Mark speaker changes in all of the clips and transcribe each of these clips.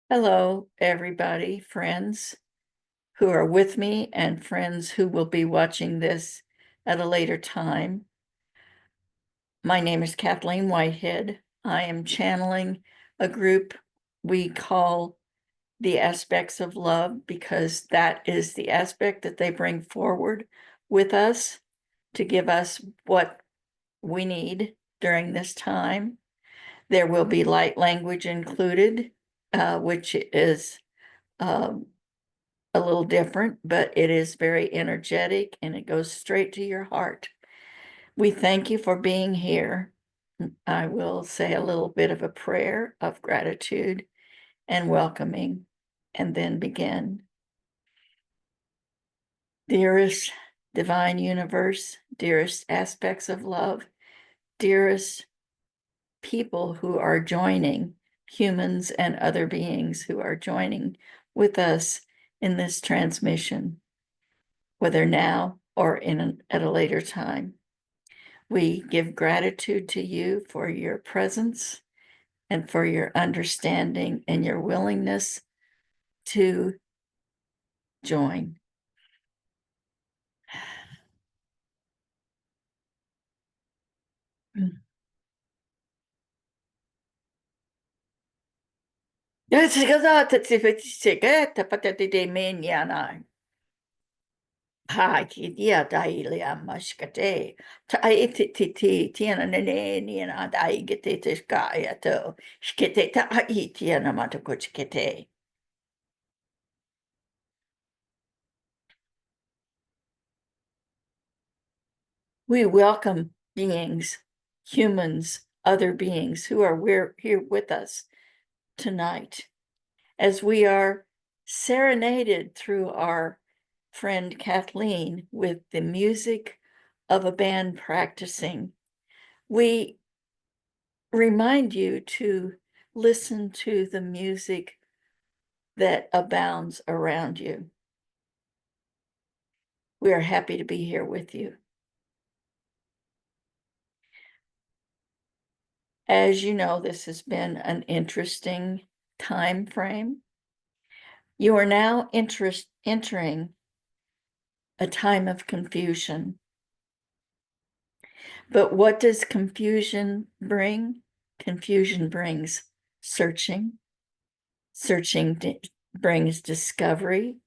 Speaker 1: Hello, everybody, friends who are with me and friends who will be watching this at a later time. My name is Kathleen Whitehead. I am channeling a group we call the Aspects of Love because that is the aspect that they bring forward with us to give us what we need during this time. There will be light language included, which is um, a little different, but it is very energetic and it goes straight to your heart. We thank you for being here. I will say a little bit of a prayer of gratitude and welcoming and then begin. Dearest divine universe, dearest aspects of love, dearest people who are joining, humans and other beings who are joining with us in this transmission, whether now or at a later time. We give gratitude to you for your presence and for your understanding and your willingness to join. Ha ki dia dai le amashkate. Ta iti ti ti tiana nene ni na dai gete te skaya to. Skete ta ai tiana matakochkete. We welcome beings, humans, other beings who are here with us tonight as we are serenaded through our friend Kathleen with the music of a band practicing. We remind you to listen to the music that abounds around you. We are happy to be here with you. As you know, this has been an interesting time frame. You are now entering a time of confusion. But what does confusion bring? Confusion brings searching. Searching brings discovery.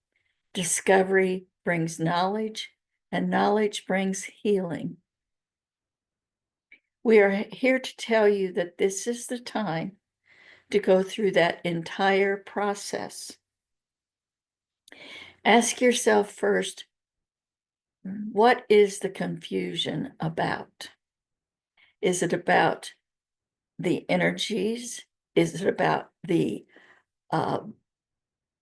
Speaker 1: Discovery brings knowledge, and knowledge brings healing. We are here to tell you that this is the time to go through that entire process. Ask yourself first, what is the confusion about? Is it about the energies? Is it about the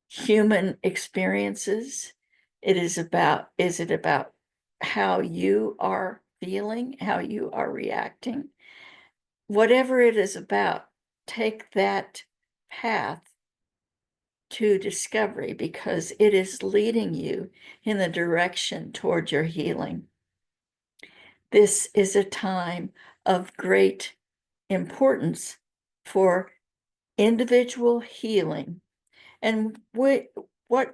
Speaker 1: human experiences? Is it about how you are feeling, how you are reacting? Whatever it is about, take that path to discovery because it is leading you in the direction toward your healing. This is a time of great importance for individual healing. And what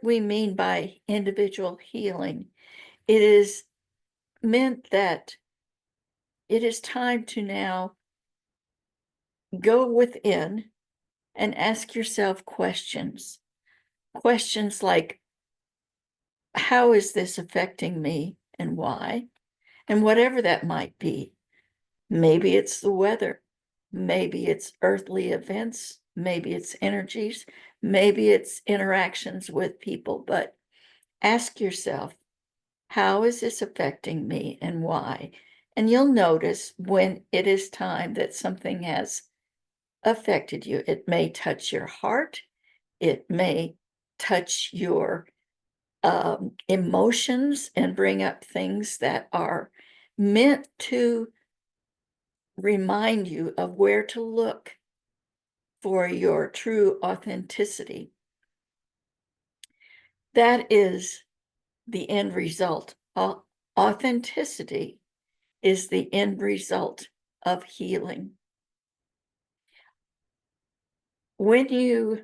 Speaker 1: we mean by individual healing, it is meant that it is time to now go within and ask yourself questions. Questions like, how is this affecting me and why? And whatever that might be. Maybe it's the weather. Maybe it's earthly events. Maybe it's energies. Maybe it's interactions with people. But ask yourself, how is this affecting me and why? And you'll notice when it is time that something has affected you. It may touch your heart. It may touch your emotions and bring up things that are meant to remind you of where to look for your true authenticity. That is the end result. Authenticity is the end result of healing. When you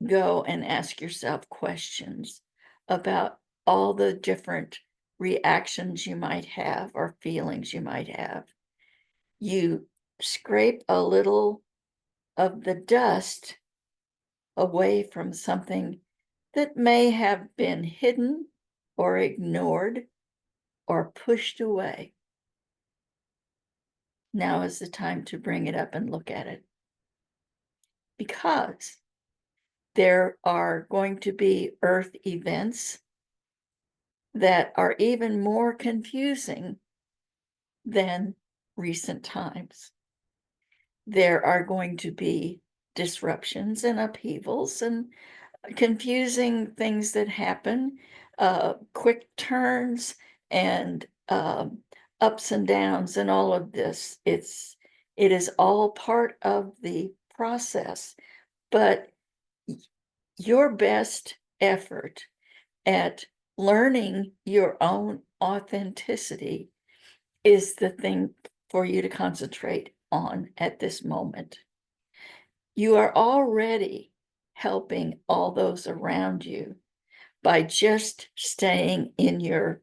Speaker 1: go and ask yourself questions about all the different reactions you might have or feelings you might have. You scrape a little of the dust away from something that may have been hidden or ignored or pushed away. Now is the time to bring it up and look at it, because there are going to be earth events that are even more confusing than recent times. There are going to be disruptions and upheavals and confusing things that happen, quick turns and ups and downs and all of this. It is all part of the process, but your best effort at learning your own authenticity is the thing for you to concentrate on at this moment. You are already helping all those around you by just staying in your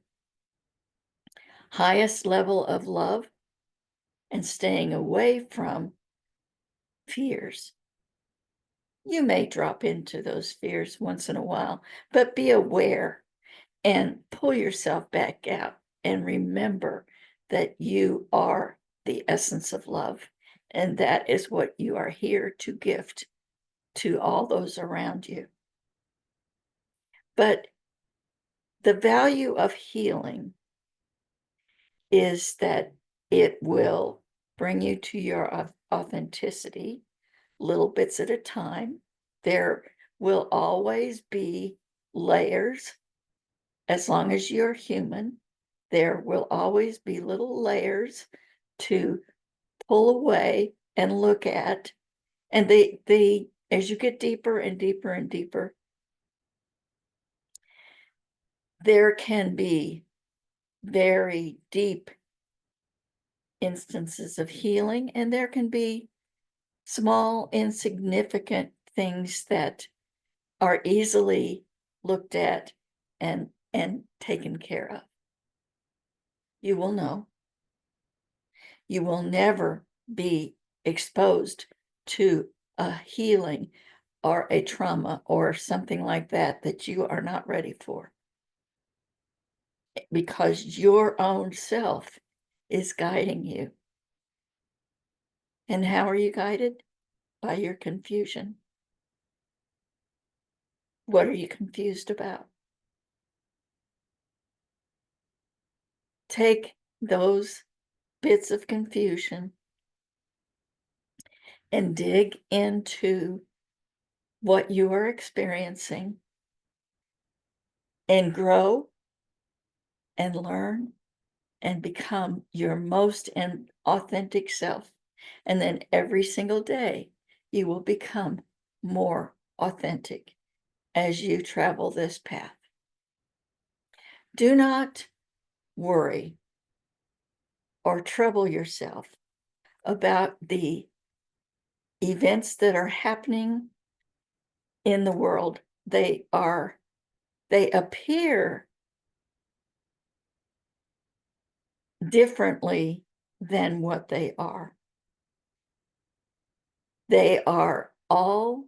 Speaker 1: highest level of love and staying away from fears. You may drop into those fears once in a while, but be aware and pull yourself back out and remember that you are the essence of love, and that is what you are here to gift to all those around you. But the value of healing is that it will bring you to your authenticity, little bits at a time. There will always be layers. As long as you're human, there will always be little layers to pull away and look at. And they as you get deeper and deeper and deeper, there can be very deep instances of healing, and there can be small, insignificant things that are easily looked at and taken care of. You will know. You will never be exposed to a healing or a trauma or something like that that you are not ready for, because your own self is guiding you. And how are you guided? By your confusion. What are you confused about? Take those bits of confusion and dig into what you are experiencing and grow and learn and become your most and authentic self. And then every single day, you will become more authentic as you travel this path. Do not worry or trouble yourself about the events that are happening in the world. They appear differently than what they are. They are all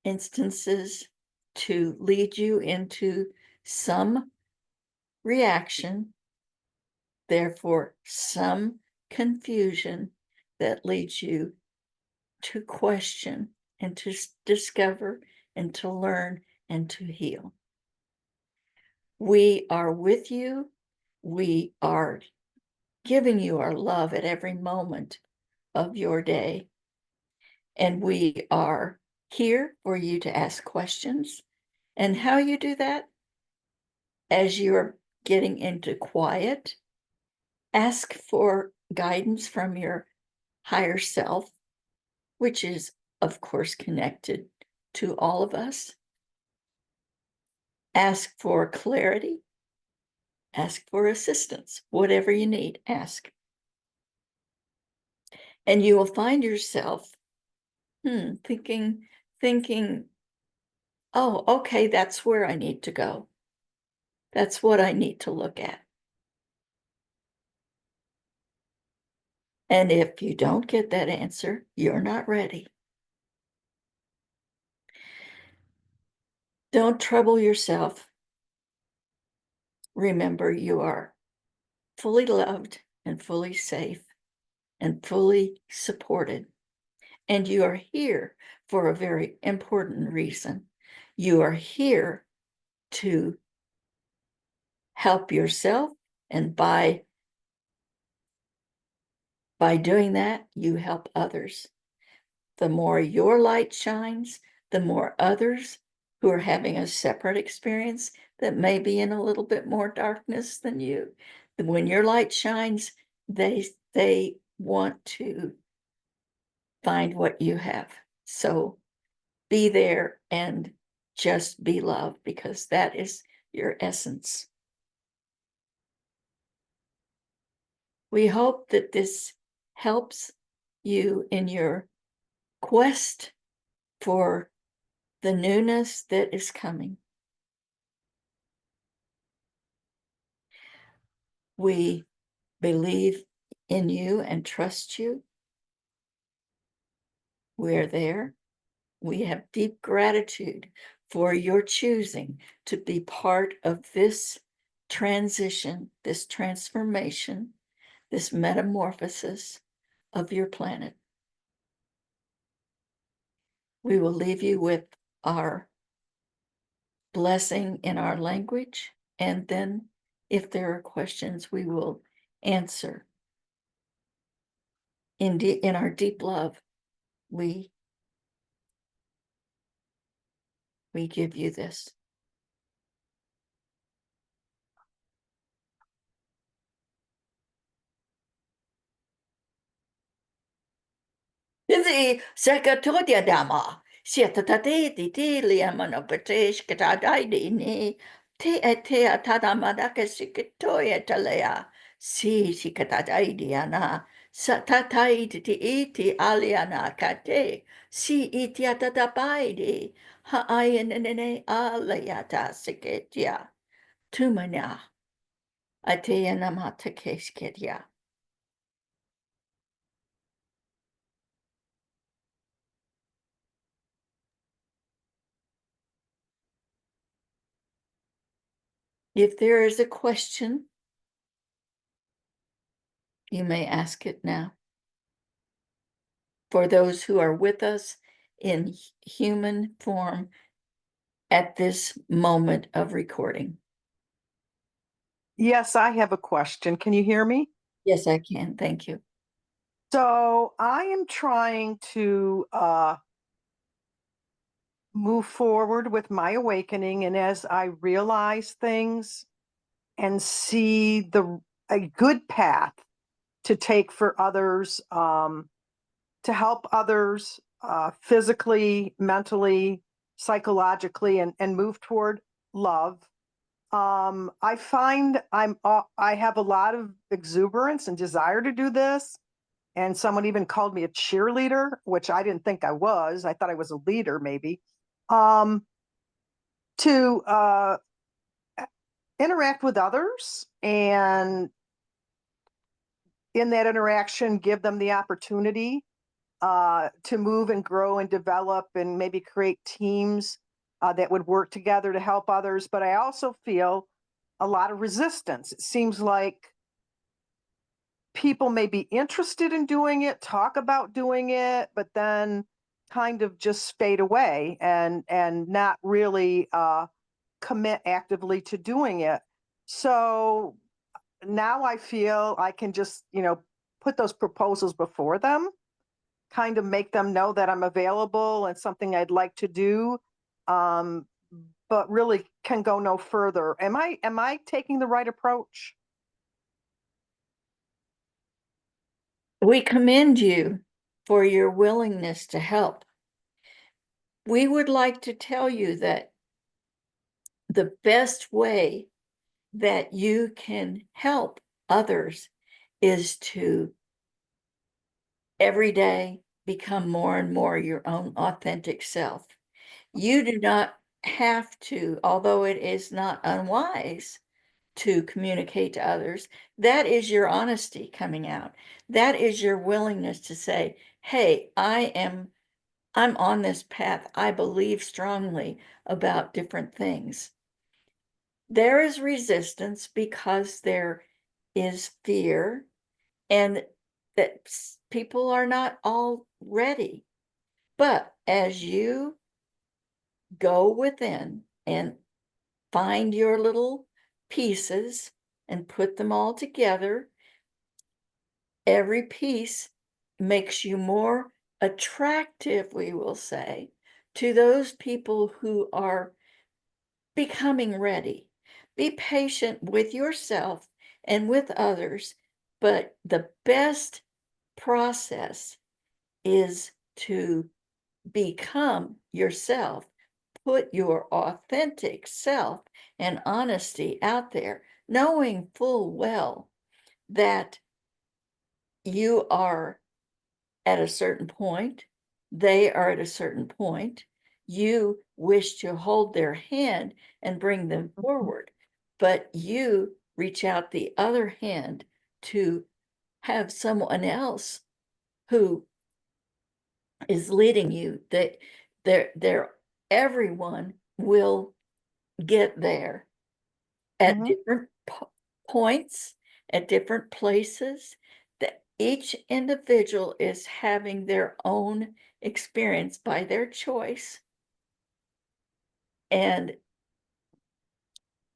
Speaker 1: instances to lead you into some reaction, therefore some confusion that leads you to question and to discover and to learn and to heal. We are with you. We are giving you our love at every moment of your day. And we are here for you to ask questions. And how you do that? As you're getting into quiet, ask for guidance from your higher self, which is, of course, connected to all of us. Ask for clarity. Ask for assistance. Whatever you need, ask. And you will find yourself thinking thinking, oh, okay, that's where I need to go. That's what I need to look at. And if you don't get that answer, you're not ready. Don't trouble yourself. Remember, you are fully loved and fully safe and fully supported. And you are here for a very important reason. You are here to help yourself, and by doing that, you help others. The more your light shines, the more others who are having a separate experience that may be in a little bit more darkness than you, when your light shines, they want to find what you have. So be there and just be love, because that is your essence. We hope that this helps you in your quest for the newness that is coming. We believe in you and trust you. We're there. We have deep gratitude for your choosing to be part of this transition, this transformation, this metamorphosis of your planet. We will leave you with our blessing in our language, and then if there are questions, we will answer. In our deep love, we give you this. Hindi sekatodia dama. Sieta tateti ti liamano petish katadai ni te ete atadamada kesikitoya talea. Si sikatadai diana. Satatai ti iti aliana kate. Si iti atadabaidi. Haayanene alayata siketia. Tumanya. Atea namata kesketia. If there is a question, you may ask it now. For those who are with us in human form at this moment of recording.
Speaker 2: Yes, I have a question. Can you hear me?
Speaker 1: Yes, I can. Thank you.
Speaker 2: So I am trying to move forward with my awakening, and as I realize things and see a good path to take for others, to help others physically, mentally, psychologically, and move toward love. I find I have a lot of exuberance and desire to do this. And someone even called me a cheerleader, which I didn't think I was. I thought I was a leader, maybe. To interact with others, and in that interaction, give them the opportunity to move and grow and develop, and maybe create teams that would work together to help others. But I also feel a lot of resistance. It seems like people may be interested in doing it, talk about doing it, but then kind of just fade away and not really commit actively to doing it. So now I feel I can just, put those proposals before them, kind of make them know that I'm available and something I'd like to do, but really can go no further. Am I taking the right approach?
Speaker 1: We commend you for your willingness to help. We would like to tell you that the best way that you can help others is to every day become more and more your own authentic self. You do not have to, although it is not unwise to communicate to others, that is your honesty coming out. That is your willingness to say, hey, I'm on this path. I believe strongly about different things. There is resistance because there is fear, and that people are not all ready. But as you go within and find your little pieces and put them all together, every piece makes you more attractive, we will say, to those people who are becoming ready. Be patient with yourself and with others, but the best process is to become yourself. Put your authentic self and honesty out there, knowing full well that you are at a certain point, they are at a certain point. You wish to hold their hand and bring them forward, but you reach out the other hand to have someone else who is leading you. That they're everyone will get there at
Speaker 2: Mhm.
Speaker 1: different points, at different places, that each individual is having their own experience by their choice. And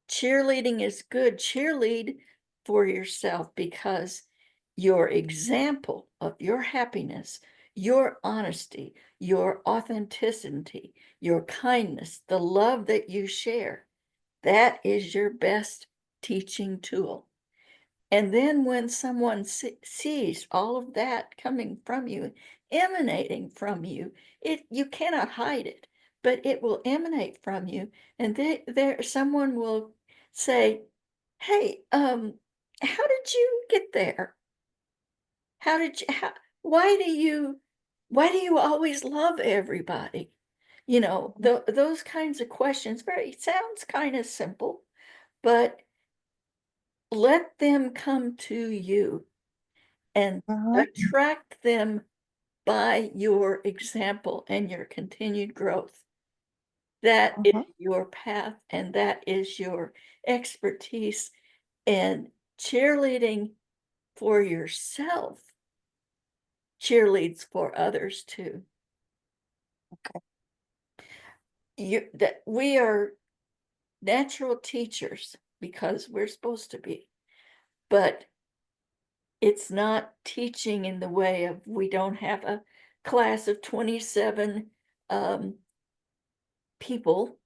Speaker 1: cheerleading is good. Cheerlead for yourself, because your example of your happiness, your honesty, your authenticity, your kindness, the love that you share, that is your best teaching tool. And then when someone sees all of that coming from you, emanating from you, you cannot hide it, but it will emanate from you, and someone will say, "Hey, how did you get there? How did you how, why do you always love everybody?" Those kinds of questions. Very sounds kind of simple, but let them come to you and
Speaker 2: Mhm.
Speaker 1: attract them by your example and your continued growth. That is
Speaker 2: Mhm.
Speaker 1: your path, and that is your expertise. And cheerleading for yourself cheerleads for others too.
Speaker 2: Okay.
Speaker 1: That we are natural teachers because we're supposed to be, but it's not teaching in the way of, we don't have a class of 27 um, people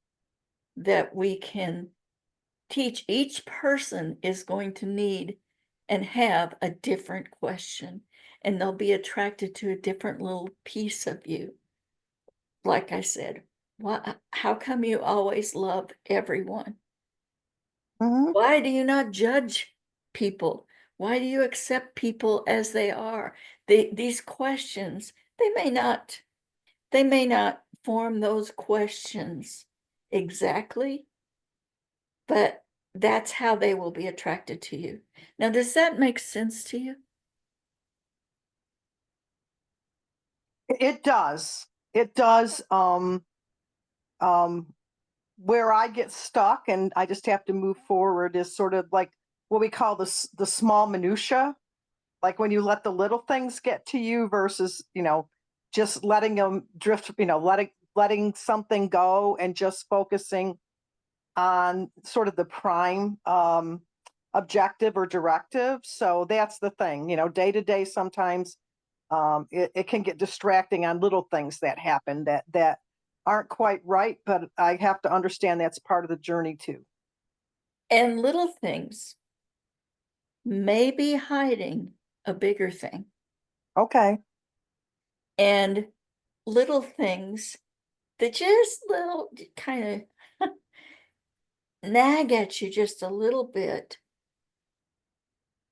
Speaker 1: that we can teach. Each person is going to need and have a different question, and they'll be attracted to a different little piece of you. Like I said, how come you always love everyone?
Speaker 2: Mhm.
Speaker 1: Why do you not judge people? Why do you accept people as they are? These questions, they may not form those questions exactly, but that's how they will be attracted to you. Now, does that make sense to you?
Speaker 2: It does. It does. Um, where I get stuck and I just have to move forward is sort of like what we call the small minutia. Like when you let the little things get to you versus, just letting them drift, letting something go and just focusing on sort of the prime objective or directive. So that's the thing, day to day, sometimes it can get distracting on little things that happen that aren't quite right, but I have to understand that's part of the journey too.
Speaker 1: And little things may be hiding a bigger thing.
Speaker 2: Okay.
Speaker 1: And little things that just little kind of nag at you just a little bit,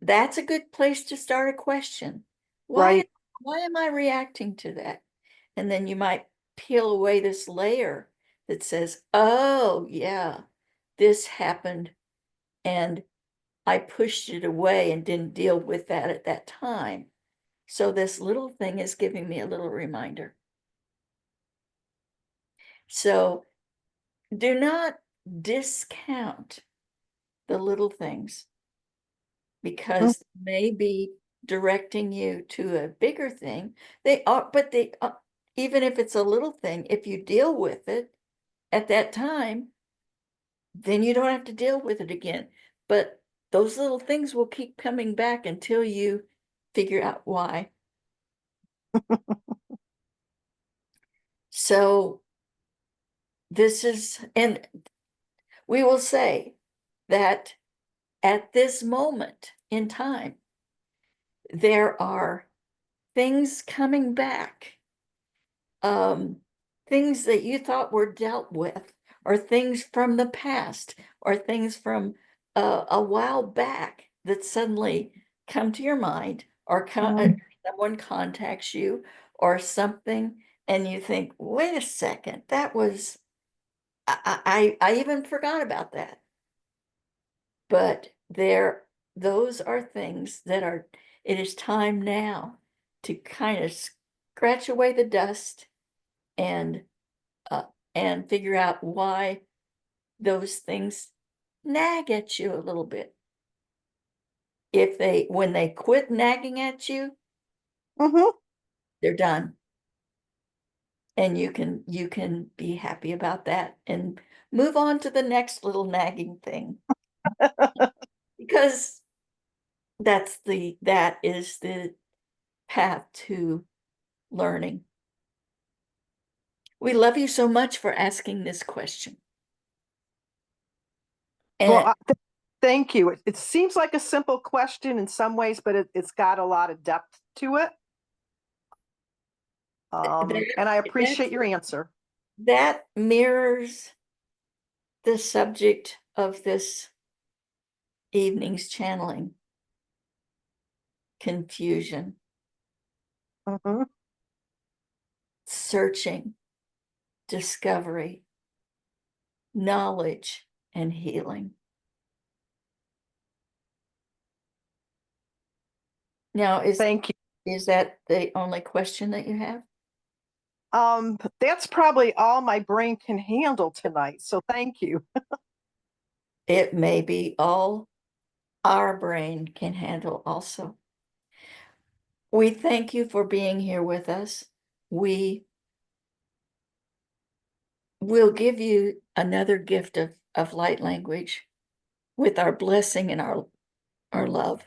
Speaker 1: that's a good place to start a question. Why
Speaker 2: Right.
Speaker 1: why am I reacting to that? And then you might peel away this layer that says, oh, yeah, this happened and I pushed it away and didn't deal with that at that time. So this little thing is giving me a little reminder. So do not discount the little things because they may be directing you to a bigger thing. They are, but they, even if it's a little thing, if you deal with it at that time, then you don't have to deal with it again. But those little things will keep coming back until you figure out why. So this is, and we will say that at this moment in time, there are things coming back, things that you thought were dealt with, or things from the past, or things from a while back that suddenly come to your mind, or someone contacts you, or something, and you think, wait a second, that was, I even forgot about that. But those are things that are, it is time now to kind of scratch away the dust and uh, and figure out why those things nag at you a little bit. If they, when they quit nagging at you,
Speaker 2: Mhm.
Speaker 1: they're done. And you can be happy about that and move on to the next little nagging thing. Because that is the path to learning. We love you so much for asking this question.
Speaker 2: Well,
Speaker 1: And
Speaker 2: thank you. It seems like a simple question in some ways, but it's got a lot of depth to it. And I appreciate your answer.
Speaker 1: that mirrors the subject of this evening's channeling: confusion,
Speaker 2: Mhm.
Speaker 1: searching, discovery, knowledge, and healing. Now,
Speaker 2: Thank you.
Speaker 1: is that the only question that you have?
Speaker 2: That's probably all my brain can handle tonight. So thank you.
Speaker 1: It may be all our brain can handle also. We thank you for being here with us. We will give you another gift of light language with our blessing and our love.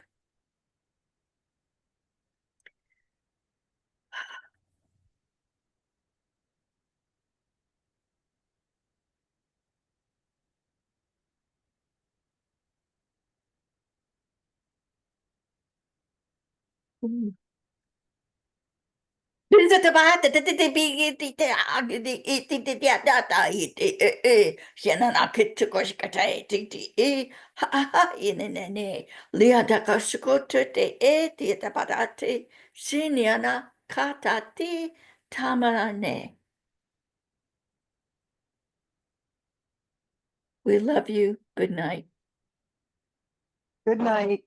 Speaker 1: Mm. We love you. Good night.
Speaker 2: Good night.